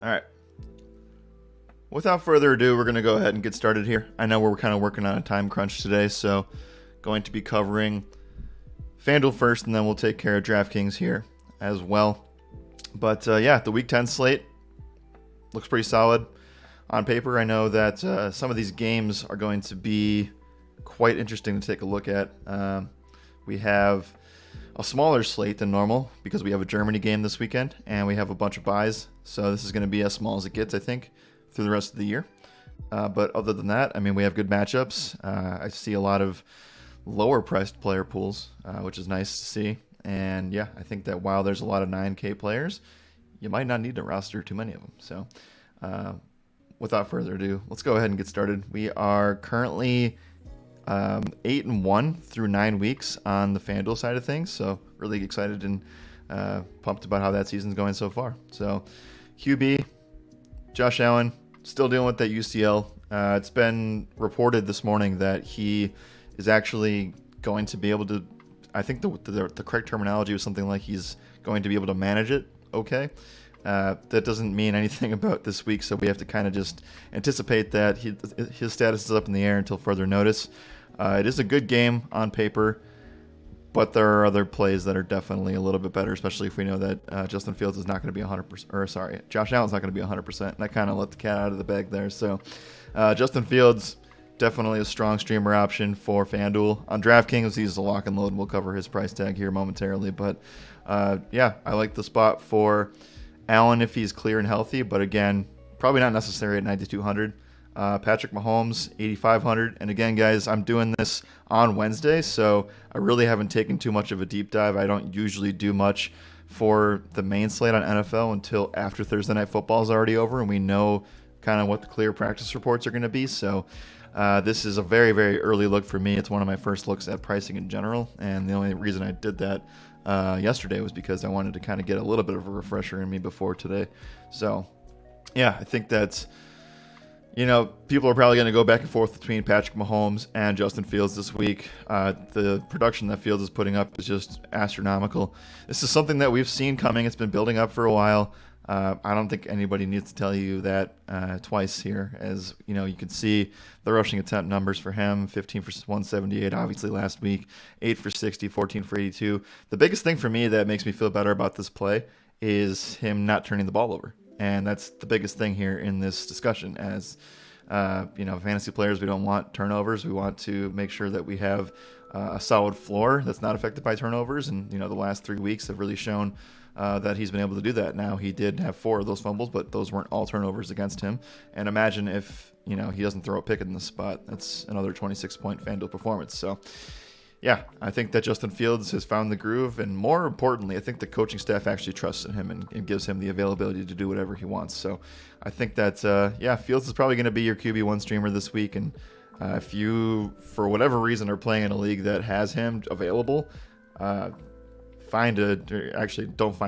All right. Without further ado, we're going to go ahead and get started here. I know we're kind of working on a time crunch today, so going to be covering Fanduel first, and then we'll take care of DraftKings here as well. But the Week 10 slate looks pretty solid on paper. I know that some of these games are going to be quite interesting to take a look at. We have a smaller slate than normal because we have a Germany game this weekend, and we have a bunch of buys. So this is going to be as small as it gets, I think, through the rest of the year. But other than that, I mean, we have good matchups. I see a lot of lower priced player pools, which is nice to see. And yeah, I think that while there's a lot of 9K players, you might not need to roster too many of them. So without further ado, let's go ahead and get started. We are currently 8-1 through 9 weeks on the FanDuel side of things. So really excited and pumped about how that season's going so far. So QB, Josh Allen, still dealing with that UCL. It's been reported this morning that he is actually going to be able to, I think the correct terminology was something like he's going to be able to manage it okay. That doesn't mean anything about this week, so we have to kind of just anticipate that his status is up in the air until further notice. It is a good game on paper, but there are other plays that are definitely a little bit better, especially if we know that Justin Fields is not going to be 100%, or sorry, Josh Allen's not going to be 100%, and I kind of let the cat out of the bag there. So Justin Fields, definitely a strong streamer option for FanDuel. On DraftKings, he's a lock and load, and we'll cover his price tag here momentarily. But I like the spot for Allen if he's clear and healthy, but again, probably not necessary at 9,200. Patrick Mahomes, 8,500. And again, guys, I'm doing this on Wednesday, so I really haven't taken too much of a deep dive. I don't usually do much for the main slate on NFL until after Thursday Night Football is already over and we know kind of what the clear practice reports are going to be. So this is a very, very early look for me. It's one of my first looks at pricing in general, and the only reason I did that yesterday was because I wanted to kind of get a little bit of a refresher in me before today. So, yeah, I think that's, people are probably going to go back and forth between Patrick Mahomes and Justin Fields this week. The production that Fields is putting up is just astronomical. This is something that we've seen coming. It's been building up for a while. I don't think anybody needs to tell you that twice here. As you can see the rushing attempt numbers for him: 15 for 178, obviously last week, 8 for 60, 14 for 82. The biggest thing for me that makes me feel better about this play is him not turning the ball over. And that's the biggest thing here in this discussion. As fantasy players, we don't want turnovers. We want to make sure that we have a solid floor that's not affected by turnovers. And the last 3 weeks have really shown that he's been able to do that. Now, he did have 4 of those fumbles, but those weren't all turnovers against him. And imagine if he doesn't throw a pick in this spot. That's another 26-point FanDuel performance. So yeah, I think that Justin Fields has found the groove, and more importantly, I think the coaching staff actually trusts in him and gives him the availability to do whatever he wants. So I think that, Fields is probably going to be your QB1 streamer this week, and if you, for whatever reason, are playing in a league that has him available, don't find a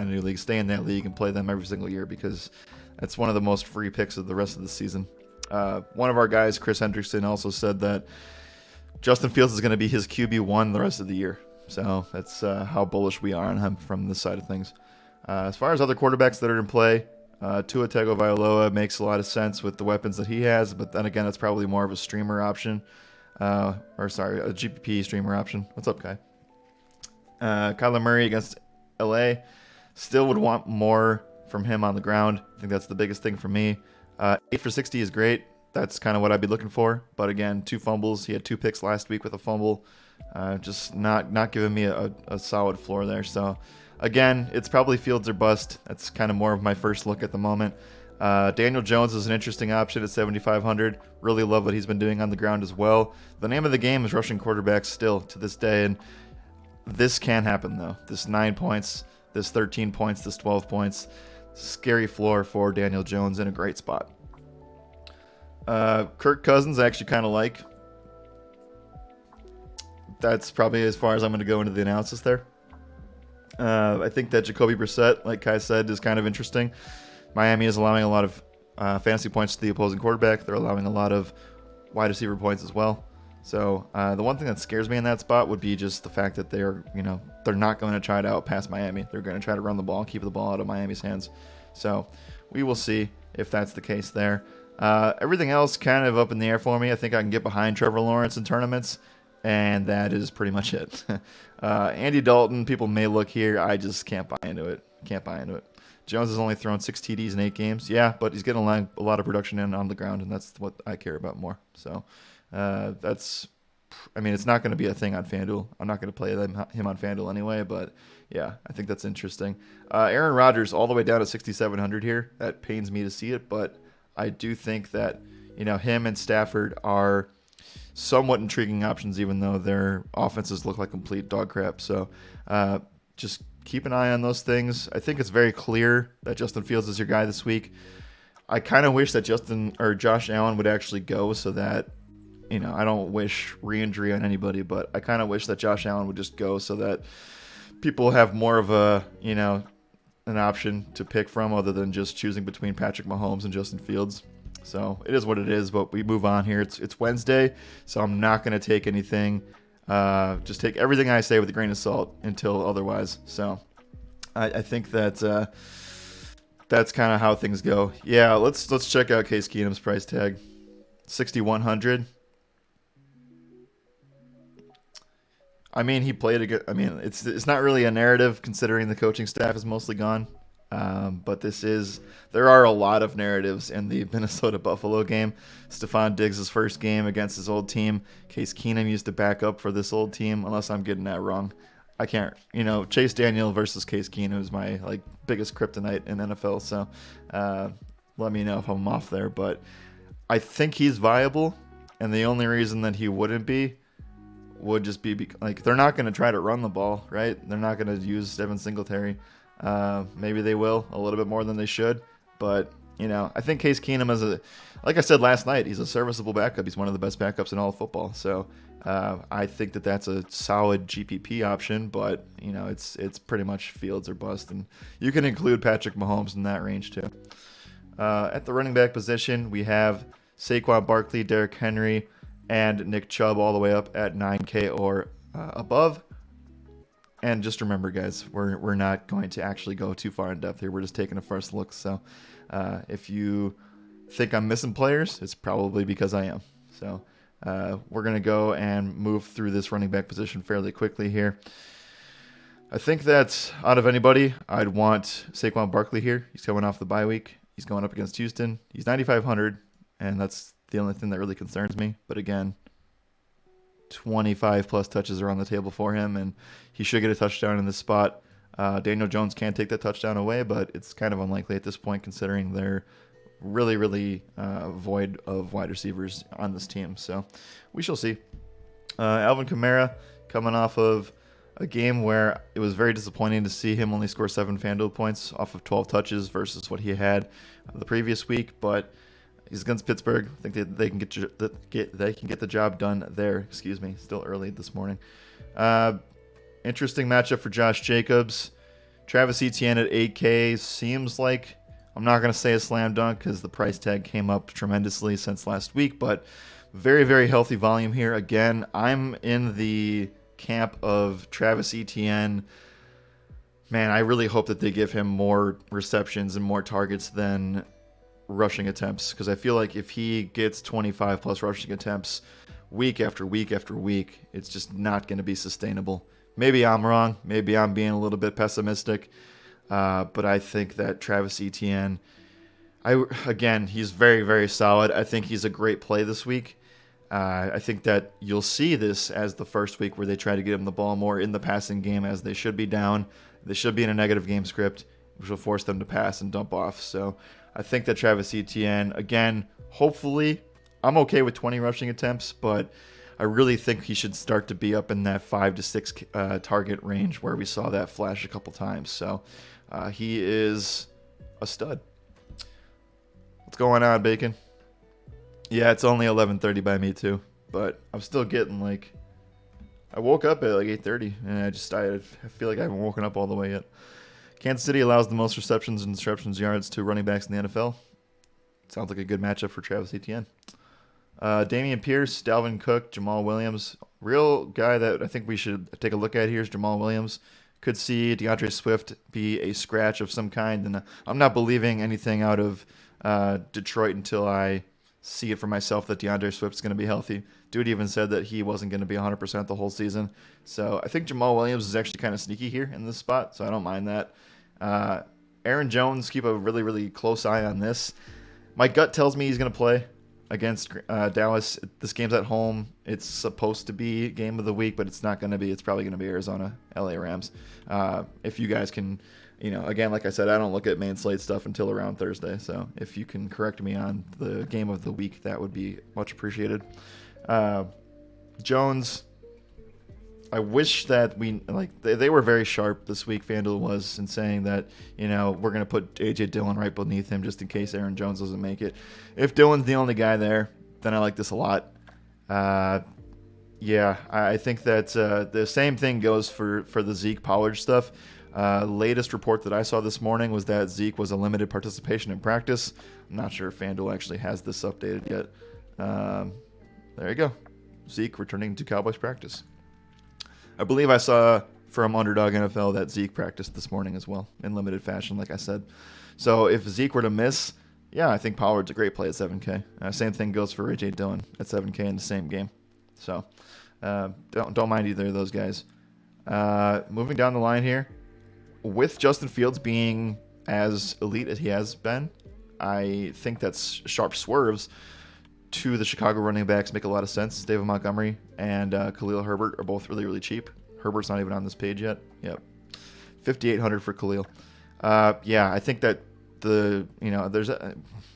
new league, stay in that league and play them every single year, because that's one of the most free picks of the rest of the season. One of our guys, Chris Hendrickson, also said that Justin Fields is going to be his QB1 the rest of the year. So that's how bullish we are on him from this side of things. As far as other quarterbacks that are in play, Tua Tagovailoa makes a lot of sense with the weapons that he has, but then again, that's probably more of a streamer option. A GPP streamer option. What's up, Kai? Kyler Murray against LA. Still would want more from him on the ground. I think that's the biggest thing for me. 8 for 60 is great. That's kind of what I'd be looking for. But again, 2 fumbles. He had 2 picks last week with a fumble. Just not giving me a solid floor there. So again, it's probably Fields or bust. That's kind of more of my first look at the moment. Daniel Jones is an interesting option at 7,500. Really love what he's been doing on the ground as well. The name of the game is rushing quarterbacks still to this day. And this can happen, though. This 9 points, this 13 points, this 12 points. Scary floor for Daniel Jones in a great spot. Kirk Cousins, I actually kind of like. That's probably as far as I'm going to go into the analysis there. I think that Jacoby Brissett, like Kai said, is kind of interesting. Miami is allowing a lot of fantasy points to the opposing quarterback. They're allowing a lot of wide receiver points as well. So the one thing that scares me in that spot would be just the fact that they're not going to try to outpass Miami. They're going to try to run the ball and keep the ball out of Miami's hands. So we will see. if that's the case there. Everything else kind of up in the air for me. I think I can get behind Trevor Lawrence in tournaments, and that is pretty much it. Andy Dalton, people may look here. I just can't buy into it. Can't buy into it. Jones has only thrown 6 TDs in 8 games. Yeah, but he's getting a lot of production in on the ground, and that's what I care about more. So it's not going to be a thing on FanDuel. I'm not going to play him on FanDuel anyway, but yeah, I think that's interesting. Aaron Rodgers all the way down to 6,700 here. That pains me to see it, but I do think that him and Stafford are somewhat intriguing options, even though their offenses look like complete dog crap. So just keep an eye on those things. I think it's very clear that Justin Fields is your guy this week. I kind of wish that Josh Allen would actually go so that, I don't wish re-injury on anybody, but I kind of wish that Josh Allen would just go so that people have more of an option to pick from other than just choosing between Patrick Mahomes and Justin Fields. So it is what it is, but we move on here. It's Wednesday, so I'm not going to take anything. Just take everything I say with a grain of salt until otherwise. So I think that that's kind of how things go. Yeah, let's check out Case Keenum's price tag, 6,100. He played a good. It's not really a narrative considering the coaching staff is mostly gone. But there are a lot of narratives in the Minnesota Buffalo game. Stephon Diggs' first game against his old team. Case Keenum used to back up for this old team, unless I'm getting that wrong. I can't, Chase Daniel versus Case Keenum is my biggest kryptonite in NFL. So, let me know if I'm off there, but I think he's viable. And the only reason that he wouldn't be would just be they're not going to try to run the ball, right? They're not going to use Devin Singletary. Maybe they will a little bit more than they should, but I think Case Keenum like I said last night, he's a serviceable backup. He's one of the best backups in all of football. So I think that that's a solid GPP option, but it's pretty much Fields or bust, and you can include Patrick Mahomes in that range too. At the running back position, we have Saquon Barkley, Derrick Henry, and Nick Chubb all the way up at 9K or above. And just remember, guys, we're not going to actually go too far in depth here. We're just taking a first look. So if you think I'm missing players, it's probably because I am. So we're going to go and move through this running back position fairly quickly here. I think that out of anybody, I'd want Saquon Barkley here. He's coming off the bye week. He's going up against Houston. He's 9,500, and that's the only thing that really concerns me. But again, 25 plus touches are on the table for him, and he should get a touchdown in this spot. Daniel Jones can take that touchdown away, but it's kind of unlikely at this point considering they're really, really void of wide receivers on this team. So we shall see. Alvin Kamara coming off of a game where it was very disappointing to see him only score 7 FanDuel points off of 12 touches versus what he had the previous week, but he's against Pittsburgh. I think that they can get the job done there. Excuse me, still early this morning. Interesting matchup for Josh Jacobs. Travis Etienne at 8K seems like, I'm not going to say a slam dunk because the price tag came up tremendously since last week, but very, very healthy volume here. Again, I'm in the camp of Travis Etienne. Man, I really hope that they give him more receptions and more targets than rushing attempts, because I feel like if he gets 25 plus rushing attempts week after week after week, it's just not going to be sustainable. Maybe I'm wrong. Maybe I'm being a little bit pessimistic. But I think that Travis Etienne, he's very, very solid. I think he's a great play this week. I think that you'll see this as the first week where they try to get him the ball more in the passing game, as they should be down. They should be in a negative game script, which will force them to pass and dump off. So I think that Travis Etienne, again, hopefully, I'm okay with 20 rushing attempts, but I really think he should start to be up in that 5 to 6 target range where we saw that flash a couple times. So he is a stud. What's going on, Bacon? Yeah, it's only 11:30 by me too, but I'm still getting I woke up at 8:30, and I feel like I haven't woken up all the way yet. Kansas City allows the most receptions and disruptions yards to running backs in the NFL. Sounds like a good matchup for Travis Etienne. Dameon Pierce, Dalvin Cook, Jamal Williams. Real guy that I think we should take a look at here is Jamal Williams. Could see DeAndre Swift be a scratch of some kind, and I'm not believing anything out of Detroit until I see it for myself that DeAndre Swift's going to be healthy. Dude even said that he wasn't going to be 100% the whole season. So I think Jamal Williams is actually kind of sneaky here in this spot, so I don't mind that. Aaron Jones, keep a really, really close eye on this. My gut tells me he's going to play against Dallas. This game's at home. It's supposed to be game of the week, but it's not going to be. It's probably going to be Arizona, LA Rams. If you guys can, again, like I said, I don't look at main slate stuff until around Thursday. So if you can correct me on the game of the week, that would be much appreciated. Jones, I wish that they were very sharp this week. FanDuel was in saying that we're going to put AJ Dillon right beneath him just in case Aaron Jones doesn't make it. If Dillon's the only guy there, then I like this a lot. Yeah, I think that the same thing goes for the Zeke Pollard stuff. Latest report that I saw this morning was that Zeke was a limited participation in practice. I'm not sure if FanDuel actually has this updated yet. There you go. Zeke returning to Cowboys practice. I believe I saw from Underdog NFL that Zeke practiced this morning as well in limited fashion, like I said. So if Zeke were to miss, yeah, I think Pollard's a great play at 7K. Same thing goes for AJ Dillon at 7K in the same game. So don't mind either of those guys. Moving down the line here, with Justin Fields being as elite as he has been, I think that sharp swerves to the Chicago running backs make a lot of sense. David Montgomery and Khalil Herbert are both really, really cheap. Herbert's not even on this page yet. Yep. $5,800 for Khalil. Yeah, I think that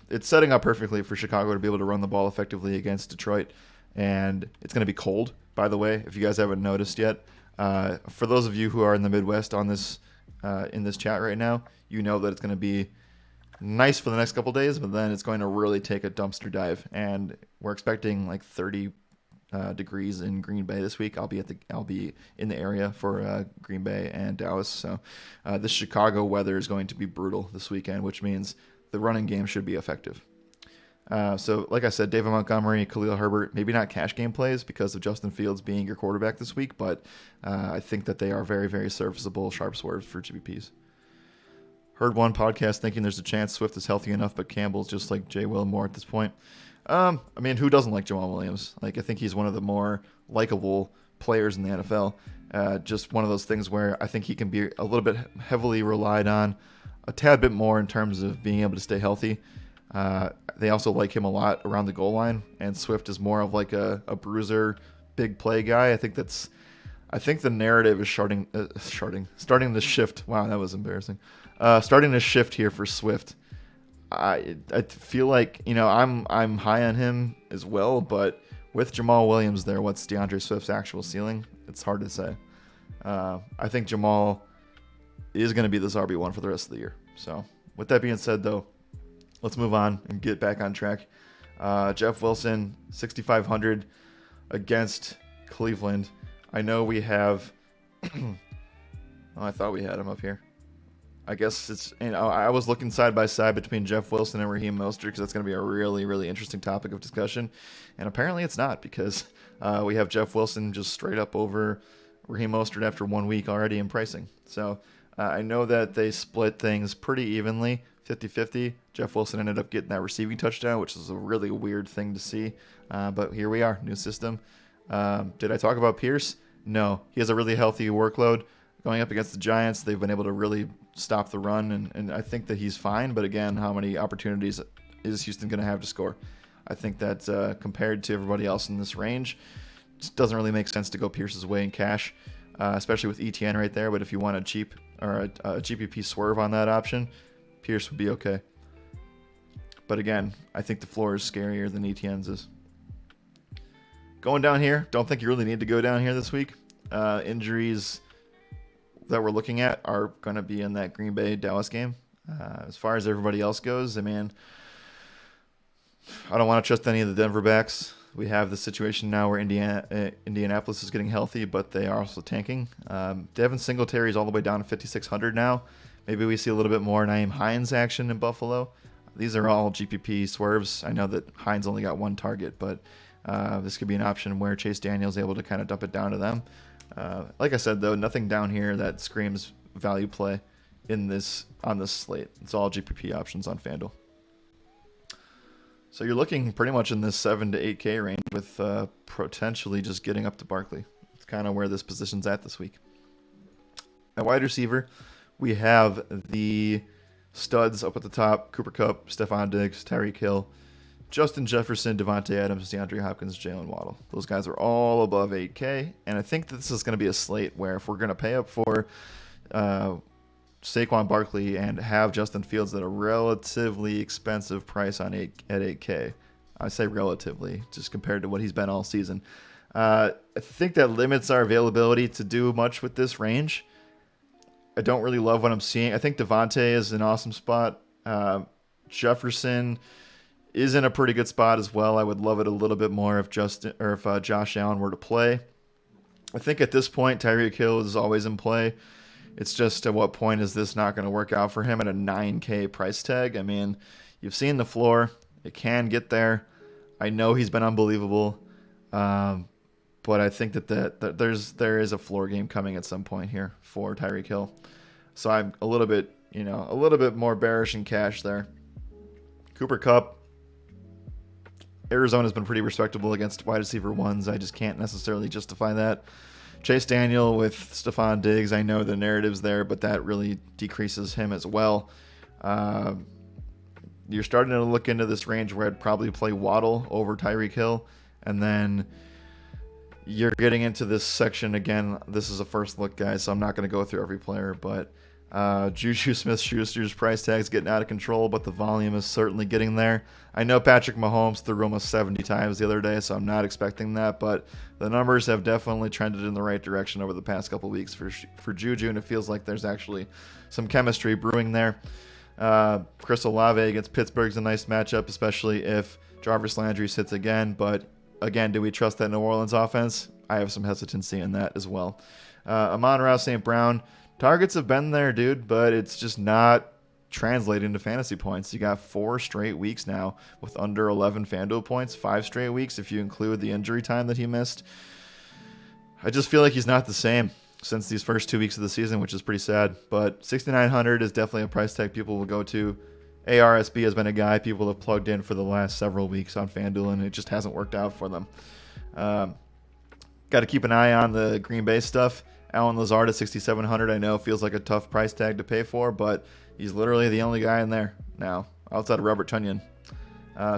it's setting up perfectly for Chicago to be able to run the ball effectively against Detroit. And it's going to be cold, by the way, if you guys haven't noticed yet. For those of you who are in the Midwest on this in this chat right now, you know that it's going to be nice for the next couple days, but then it's going to really take a dumpster dive, and we're expecting like 30 degrees in Green Bay this week. I'll be in the area for Green Bay and Dallas, so this Chicago weather is going to be brutal this weekend, which means the running game should be effective. So like I said, David Montgomery, Khalil Herbert, maybe not cash game plays because of Justin Fields being your quarterback this week, but I think that they are very, very serviceable sharp swerves for GPPs. Heard one podcast thinking there's a chance Swift is healthy enough, but Campbell's just like Jay Wilmore at this point. I mean, who doesn't like Jamal Williams? Like, I think he's one of the more likable players in the NFL. Just one of those things where I think he can be a little bit heavily relied on, a tad bit more in terms of being able to stay healthy. They also like him a lot around the goal line, and Swift is more of like a bruiser, big play guy. I think the narrative is starting to shift. Wow, that was embarrassing. Starting to shift here for Swift. I feel like I'm high on him as well, but with Jamal Williams there, what's DeAndre Swift's actual ceiling? It's hard to say. I think Jamal is going to be this RB1 for the rest of the year. So with that being said, though, let's move on and get back on track. Jeff Wilson, 6,500 against Cleveland. I know we have. I thought we had him up here. I guess it's, I was looking side by side between Jeff Wilson and Raheem Mostert because that's going to be a really, really interesting topic of discussion. And apparently it's not, because we have Jeff Wilson just straight up over Raheem Mostert after 1 week already in pricing. So I know that they split things pretty evenly, 50-50. Jeff Wilson ended up getting that receiving touchdown, which is a really weird thing to see. But here we are, new system. Did I talk about Pierce? No. He has a really healthy workload. Going up against the Giants, they've been able to really stop the run, and I think that he's fine. But again, how many opportunities is Houston going to have to score? I think that compared to everybody else in this range, it doesn't really make sense to go Pierce's way in cash, especially with ETN right there. But if you want a cheap or a GPP swerve on that option, Pierce would be okay. But again, I think the floor is scarier than ETN's is. Going down here, don't think you really need to go down here this week. Injuries that we're looking at are going to be in that Green Bay Dallas game. As far as everybody else goes, I mean, I don't want to trust any of the Denver backs. We have the situation now where Indianapolis is getting healthy, but they are also tanking. Devin Singletary is all the way down to 5,600 now. Maybe we see a little bit more Nyheim Hines action in Buffalo. These are all GPP swerves. I know that Hines only got one target, but this could be an option where Chase Daniel's able to kind of dump it down to them. Like I said, though, nothing down here that screams value play on this slate. It's all GPP options on FanDuel. So you're looking pretty much in this 7 to 8K range with potentially just getting up to Barkley. It's kind of where this position's at this week. At wide receiver, we have the studs up at the top: Cooper Kupp, Stephon Diggs, Tyreek Hill, Justin Jefferson, Devontae Adams, DeAndre Hopkins, Jalen Waddle. Those guys are all above 8K, and I think that this is going to be a slate where if we're going to pay up for Saquon Barkley and have Justin Fields at a relatively expensive price at 8K. I say relatively, just compared to what he's been all season. I think that limits our availability to do much with this range. I don't really love what I'm seeing. I think Devontae is an awesome spot. Jefferson is in a pretty good spot as well. I would love it a little bit more if Josh Allen were to play. I think at this point, Tyreek Hill is always in play. It's just at what point is this not going to work out for him at a 9K price tag? I mean, you've seen the floor. It can get there. I know he's been unbelievable, but I think that there is a floor game coming at some point here for Tyreek Hill. So I'm a little bit more bearish in cash there. Cooper Kupp. Arizona's been pretty respectable against wide receiver ones. I just can't necessarily justify that. Chase Daniel with Stephon Diggs, I know the narrative's there, but that really decreases him as well. You're starting to look into this range where I'd probably play Waddle over Tyreek Hill, and then you're getting into this section again. This is a first look, guys, so I'm not going to go through every player, but Juju Smith-Schuster's price tag's getting out of control, but the volume is certainly getting there. I know Patrick Mahomes threw almost 70 times the other day, so I'm not expecting that, but the numbers have definitely trended in the right direction over the past couple weeks for Juju, and it feels like there's actually some chemistry brewing there. Chris Olave against Pittsburgh's a nice matchup, especially if Jarvis Landry sits again, but again, do we trust that New Orleans offense? I have some hesitancy in that as well. Amon-Ra St. Brown, targets have been there, dude, but it's just not translating to fantasy points. You got 4 straight weeks now with under 11 Fanduel points, 5 straight weeks if you include the injury time that he missed. I just feel like he's not the same since these first 2 weeks of the season, which is pretty sad. But 6,900 is definitely a price tag people will go to. ARSB has been a guy people have plugged in for the last several weeks on Fanduel, and it just hasn't worked out for them. Got to keep an eye on the Green Bay stuff. Allen Lazard at 6,700, I know feels like a tough price tag to pay for, but he's literally the only guy in there now, outside of Robert Tonyan.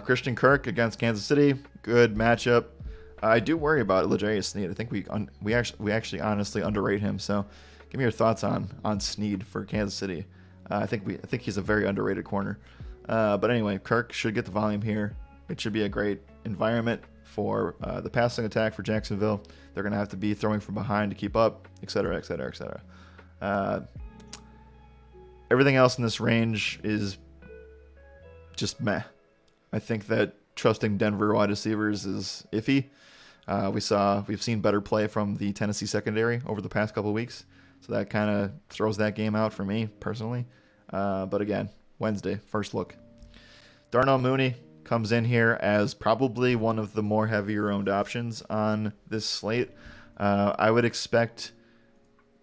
Christian Kirk against Kansas City, good matchup. I do worry about L'Jarius Sneed. I think we actually honestly underrate him. So, give me your thoughts on Sneed for Kansas City. I think he's a very underrated corner. But anyway, Kirk should get the volume here. It should be a great environment for the passing attack for Jacksonville. They're going to have to be throwing from behind to keep up, et cetera, et cetera, et cetera. Everything else in this range is just meh. I think that trusting Denver wide receivers is iffy. We've seen better play from the Tennessee secondary over the past couple of weeks, so that kind of throws that game out for me personally. But again, Wednesday, first look. Darnell Mooney comes in here as probably one of the more heavier owned options on this slate. I would expect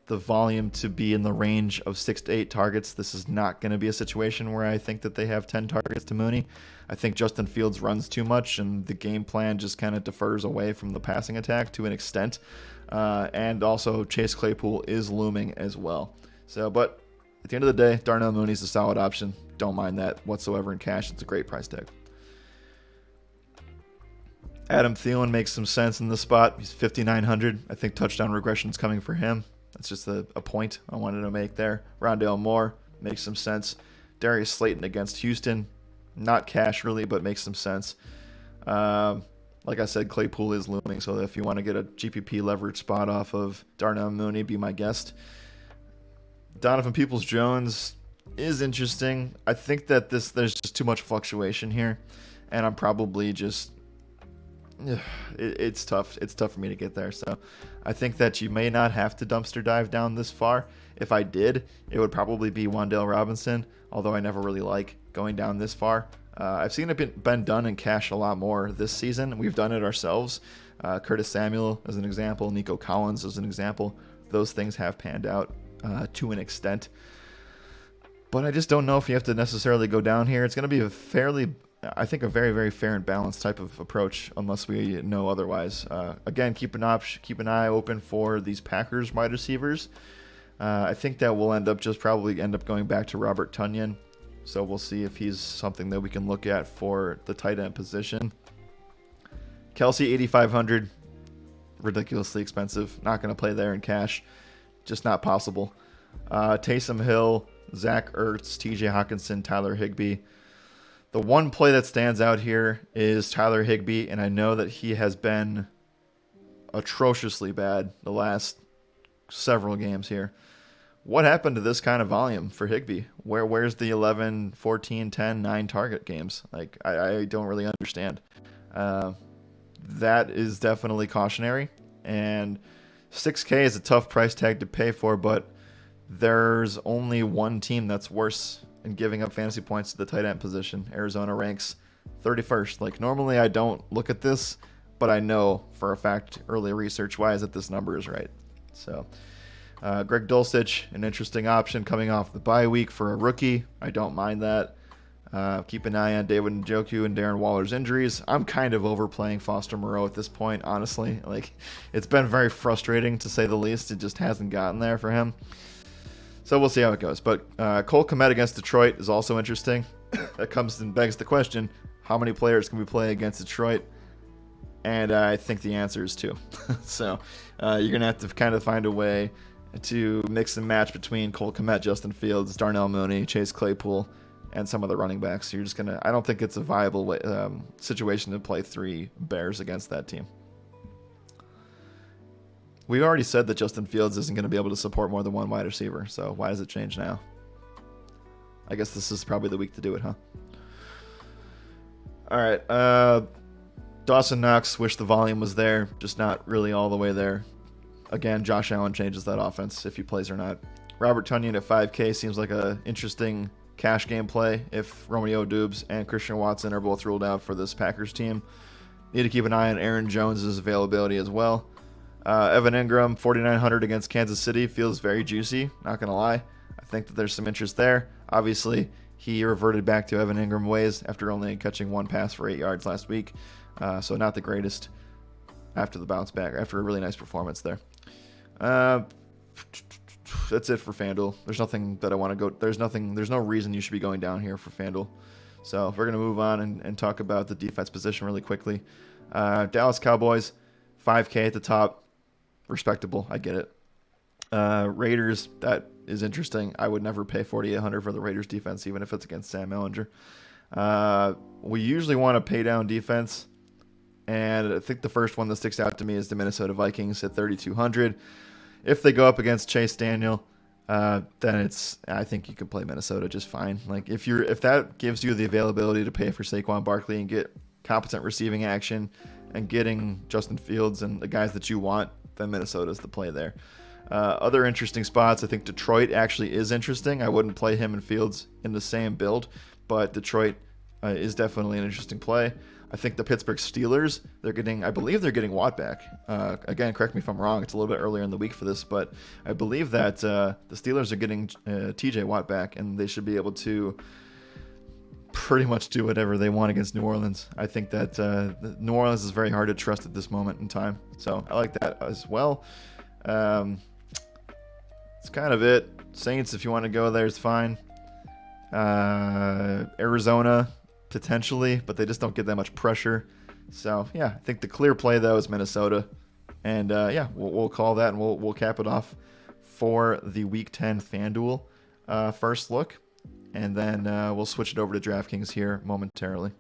the volume to be in the range of 6 to 8 targets. This is not going to be a situation where I think that they have 10 targets to Mooney. I think Justin Fields runs too much, and the game plan just kind of defers away from the passing attack to an extent. And also Chase Claypool is looming as well. But at the end of the day, Darnell Mooney's a solid option. Don't mind that whatsoever in cash. It's a great price tag. Adam Thielen makes some sense in this spot. He's 5,900. I think touchdown regression is coming for him. That's just a point I wanted to make there. Rondale Moore makes some sense. Darius Slayton against Houston. Not cash really, but makes some sense. Like I said, Claypool is looming, so if you want to get a GPP leverage spot off of Darnell Mooney, be my guest. Donovan Peoples-Jones is interesting. I think that there's just too much fluctuation here, and I'm probably just... It's tough. It's tough for me to get there. So I think that you may not have to dumpster dive down this far. If I did, it would probably be Wan'Dale Robinson, although I never really like going down this far. I've seen it been done in cash a lot more this season. We've done it ourselves. Curtis Samuel as an example, Nico Collins as an example. Those things have panned out to an extent. But I just don't know if you have to necessarily go down here. It's going to be a fairly I think, a very, very fair and balanced type of approach, unless we know otherwise. Again, keep an eye open for these Packers wide receivers. I think that we'll probably end up going back to Robert Tonyan. So we'll see if he's something that we can look at for the tight end position. Kelsey, 8,500. Ridiculously expensive. Not going to play there in cash. Just not possible. Taysom Hill, Zach Ertz, TJ Hawkinson, Tyler Higbee. The one play that stands out here is Tyler Higbee, and I know that he has been atrociously bad the last several games here. What happened to this kind of volume for Higbee? Where's the 11, 14, 10, 9 target games? Like, I don't really understand. That is definitely cautionary, and $6K is a tough price tag to pay for, but there's only one team that's worse in giving up fantasy points to the tight end position. Arizona ranks 31st. Like, normally I don't look at this, but I know for a fact, early research-wise, that this number is right. So, Greg Dulcich, an interesting option coming off the bye week for a rookie. I don't mind that. Keep an eye on David Njoku and Darren Waller's injuries. I'm kind of overplaying Foster Moreau at this point, honestly. Like, it's been very frustrating, to say the least. It just hasn't gotten there for him. So we'll see how it goes. But Cole Kmet against Detroit is also interesting. That comes and begs the question, how many players can we play against Detroit? And I think the answer is 2. So you're going to have to kind of find a way to mix and match between Cole Kmet, Justin Fields, Darnell Mooney, Chase Claypool, and some of the running backs. You're just going to, I don't think it's a viable situation to play 3 Bears against that team. We already said that Justin Fields isn't going to be able to support more than one wide receiver, so why does it change now? I guess this is probably the week to do it, huh? All right. Dawson Knox, wish the volume was there, just not really all the way there. Again, Josh Allen changes that offense if he plays or not. Robert Tonyan at 5K seems like an interesting cash game play if Romeo Doubs and Christian Watson are both ruled out for this Packers team. Need to keep an eye on Aaron Jones' availability as well. Evan Ingram, 4,900 against Kansas City, feels very juicy, not going to lie. I think that there's some interest there. Obviously, he reverted back to Evan Ingram ways after only catching 1 pass for 8 yards last week. So not the greatest after the bounce back, after a really nice performance there. That's it for Fanduel. There's nothing that I want to go. There's no reason you should be going down here for Fanduel. So we're going to move on and talk about the defense position really quickly. Dallas Cowboys, 5K at the top. Respectable. I get it. Raiders, that is interesting. I would never pay $4,800 for the Raiders defense, even if it's against Sam Ehlinger. We usually want to pay down defense, and I think the first one that sticks out to me is the Minnesota Vikings at 3,200. If they go up against Chase Daniel, then I think you could play Minnesota just fine. Like, if that gives you the availability to pay for Saquon Barkley and get competent receiving action and getting Justin Fields and the guys that you want, then Minnesota's the play there. Other interesting spots, I think Detroit actually is interesting. I wouldn't play him and Fields in the same build, but Detroit is definitely an interesting play. I think the Pittsburgh Steelers, I believe they're getting Watt back. Again, correct me if I'm wrong. It's a little bit earlier in the week for this, but I believe that the Steelers are getting TJ Watt back, and they should be able to pretty much do whatever they want against New Orleans. I think that New Orleans is very hard to trust at this moment in time. So I like that as well. It's kind of it. Saints, if you want to go there, is fine. Arizona, potentially, but they just don't get that much pressure. So, yeah, I think the clear play, though, is Minnesota. And, we'll call that, and we'll cap it off for the Week 10 FanDuel first look. And then we'll switch it over to DraftKings here momentarily.